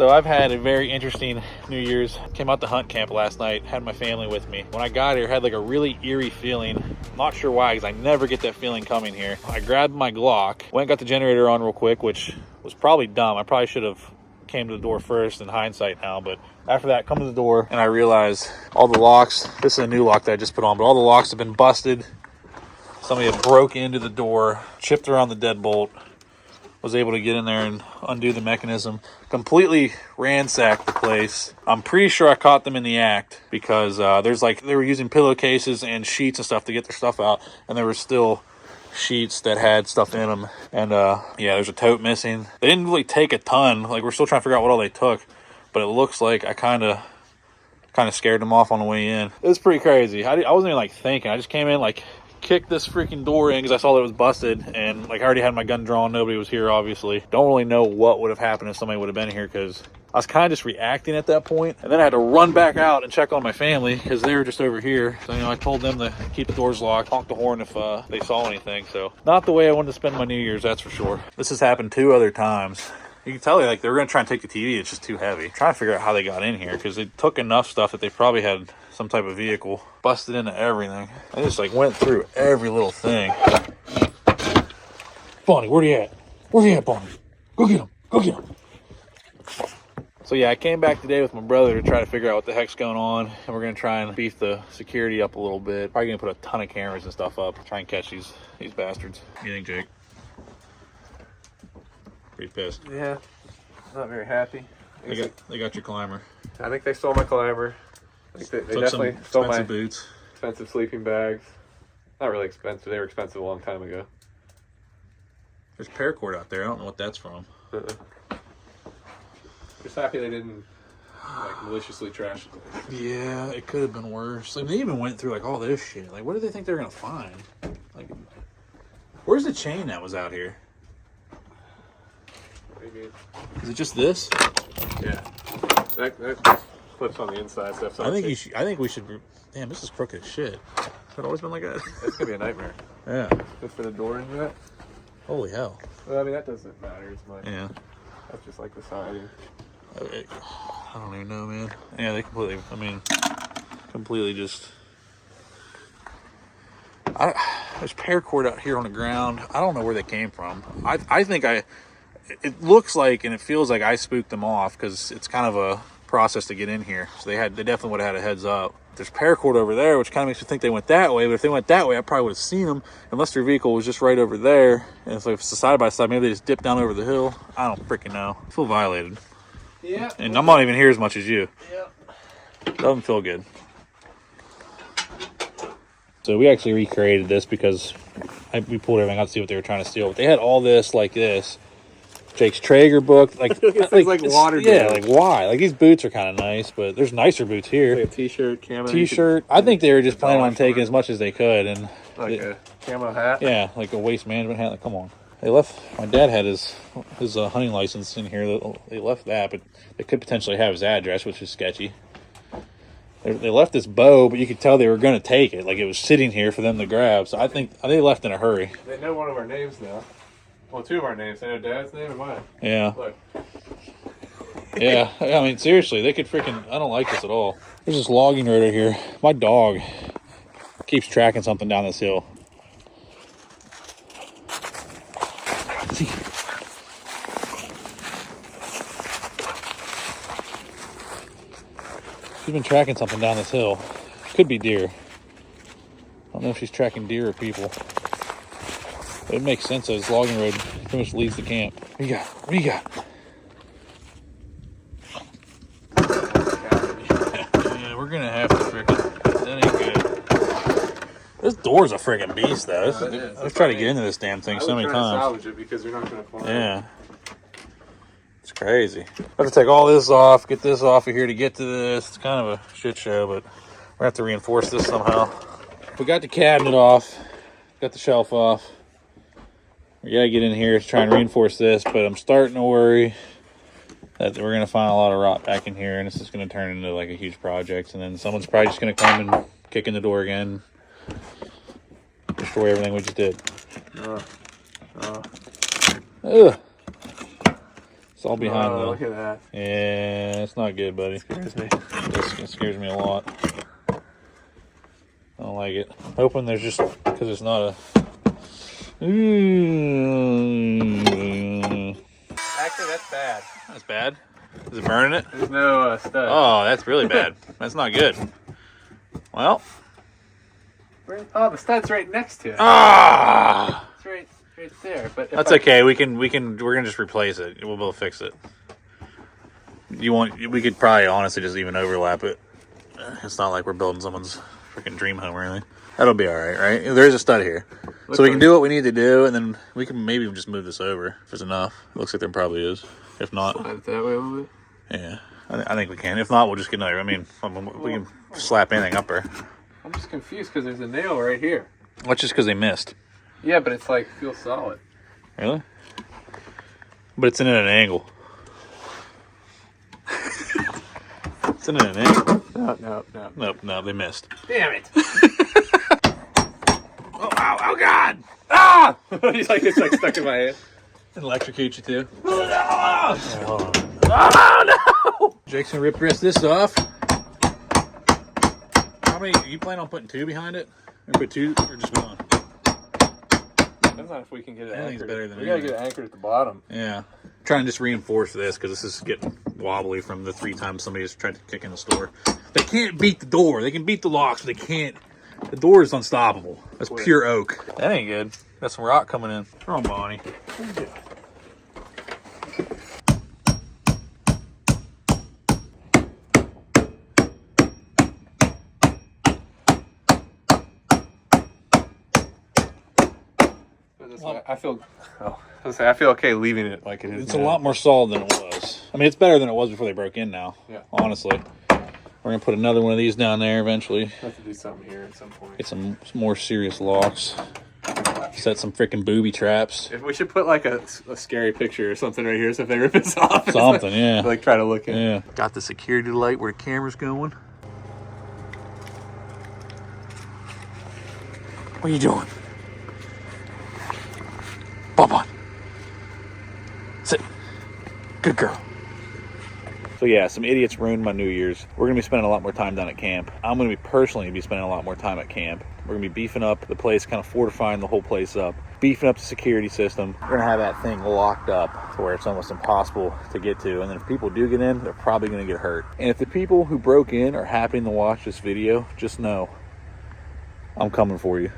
So I've had a very interesting New Year's. Came out to hunt camp last night, had my family with me. When I got here, I had like a really eerie feeling. Not sure why, because I never get that feeling coming here. I grabbed my Glock, went and got the generator on real quick, which was probably dumb. I probably should have came to the door first in hindsight now, but after that, come to the door and I realized all the locks, this is a new lock that I just put on, but all the locks have been busted. Somebody had broke into the door, chipped around the deadbolt, was able to get in there and undo the mechanism, completely ransacked the place. I'm pretty sure I caught them in the act because they were using pillowcases and sheets and stuff to get their stuff out, and there were still sheets that had stuff in them. And yeah, there's a tote missing. They didn't really take a ton. Like, we're still trying to figure out what all they took, but it looks like I kind of scared them off on the way in. It was pretty crazy. I wasn't even like thinking. I just came in, like, kicked this freaking door in because I saw that it was busted, and like I already had my gun drawn. Nobody was here, obviously. Don't really know what would have happened if somebody would have been here, because I was kind of just reacting at that point. And then I had to run back out and check on my family because they were just over here. So, you know, I told them to keep the doors locked, honk the horn if they saw anything. So not the way I wanted to spend my New Year's, that's for sure. This has happened 2 other times. You can tell, like, they were going to try and take the TV. It's just too heavy. I'm trying to figure out how they got in here, because they took enough stuff that they probably had some type of vehicle, busted into everything. I just, like, went through every little thing. Bonnie, where you at? Where you at, Bonnie? Go get him. Go get him. So, yeah, I came back today with my brother to try to figure out what the heck's going on, and we're going to try and beef the security up a little bit. Probably going to put a ton of cameras and stuff up, try and catch these bastards. What do you think, Jake? Pretty pissed. Yeah, not very happy. They got your climber. I think they stole my climber. I think they definitely stole my boots. Expensive sleeping bags. Not really expensive. They were expensive a long time ago. There's paracord out there. I don't know what that's from. Just happy they didn't like maliciously trash it. Yeah, it could have been worse. Like, they even went through like all this shit. Like, what did they think they were gonna find? Like, where's the chain that was out here? Is it just this? Yeah, that clips on the inside. So I think we should. Damn, this is crooked as shit. Has it always been like that? It's gonna be a nightmare. Yeah. Just for the door into that. Holy hell. Well, I mean, that doesn't matter as much. Yeah. That's just like the siding. I don't even know, man. Yeah, they completely. I mean, completely just. There's paracord out here on the ground. I don't know where they came from. I think it looks like and it feels like I spooked them off, because it's kind of a process to get in here. So they definitely would have had a heads up. There's paracord over there, which kind of makes me think they went that way. But if they went that way, I probably would have seen them, unless their vehicle was just right over there. And so if it's a side by side, maybe they just dipped down over the hill. I don't freaking know. I feel violated. Yeah. And I'm not even here as much as you. Yeah. Doesn't feel good. So we actually recreated this because we pulled everything out to see what they were trying to steal. But they had all this like this. Jake's Traeger book, like water. Yeah, like why? Like, these boots are kind of nice, but there's nicer boots here. Like a t-shirt, camo. T-shirt. I think they were just planning on taking as much as they could, and like a camo hat. Yeah, like a waste management hat. Like, come on. They left. My dad had his hunting license in here. They left that, but they could potentially have his address, which is sketchy. They left this bow, but you could tell they were going to take it. Like, it was sitting here for them to grab. So I think they left in a hurry. They know one of our names now. Well, 2 of our names. They know Dad's name and mine. Yeah. Look. Yeah. I mean, seriously, they could freaking... I don't like this at all. There's this logging road right here. My dog keeps tracking something down this hill. She's been tracking something down this hill. Could be deer. I don't know if she's tracking deer or people. But it makes sense that this logging road pretty much leads to camp. What do you got? What do you got? Yeah, we're gonna have to freaking. That ain't good. This door's a freaking beast, though. Let's try to get into this damn thing so many times. Salvage it because you're not gonna find Yeah. It's crazy. I have to take all this off, get this off of here to get to this. It's kind of a shit show, but we're gonna have to reinforce this somehow. We got the cabinet off, got the shelf off. We gotta get in here to try and reinforce this, but I'm starting to worry that we're gonna find a lot of rot back in here, and this is gonna turn into like a huge project, and then someone's probably just gonna come and kick in the door again, destroy everything we just did. Ugh. It's all behind Look at that. Yeah, it's not good, buddy. Scares me. It scares me a lot. I don't like it. Hoping there's just, because it's not a... Actually, that's bad. That's bad. Is it burning it? There's no stud. Oh, that's really bad. That's not good. Well. Oh, the stud's right next to it. Ah! It's right there. But That's okay. We're gonna just replace it. We'll be able to fix it. We could probably honestly just even overlap it. It's not like we're building someone's freaking dream home or anything. That'll be all right, right? There is a stud here, so we can do what we need to do, and then we can maybe just move this over if it's enough. It looks like there probably is. If not, slide it that way a little bit. Yeah, I think we can. If not, we'll just get another. I mean, we can slap anything up there. I'm just confused because there's a nail right here. That's just because they missed. Yeah, but it's like feels solid. Really? But it's in at an angle. It's in at an angle. No, they missed. Damn it! Oh God! Ah! It's like stuck in my hand. Electrocute you too. Oh no! Jake's gonna rip the rest of this off. How many? You plan on putting 2 behind it? Or put 2 or just 1? Depends on if we can get it anchored. Better than we gotta get it anchored at the bottom. Yeah. Try and just reinforce this because this is getting wobbly from the 3 times somebody's tried to kick in the store. They can't beat the door. They can beat the locks, but they can't. The door is unstoppable. That's pure oak. That ain't good. Got some rock coming in. Come on, Bonnie. I feel okay leaving it like it is. It's a lot more solid than it was. I mean, it's better than it was before they broke in now. Yeah. Honestly. We're going to put another one of these down there eventually. Have to do something here at some point. Get some more serious locks. Set some freaking booby traps. If we should put like a scary picture or something right here so if they rip us off. Something, yeah. Like try to look in. Yeah. Got the security light where the camera's going. What are you doing? Bob on. Sit. Good girl. So yeah, some idiots ruined my New Year's. We're going to be spending a lot more time down at camp. I'm going to be personally spending a lot more time at camp. We're going to be beefing up the place, kind of fortifying the whole place up, beefing up the security system. We're going to have that thing locked up to where it's almost impossible to get to. And then if people do get in, they're probably going to get hurt. And if the people who broke in are happening to watch this video, just know I'm coming for you.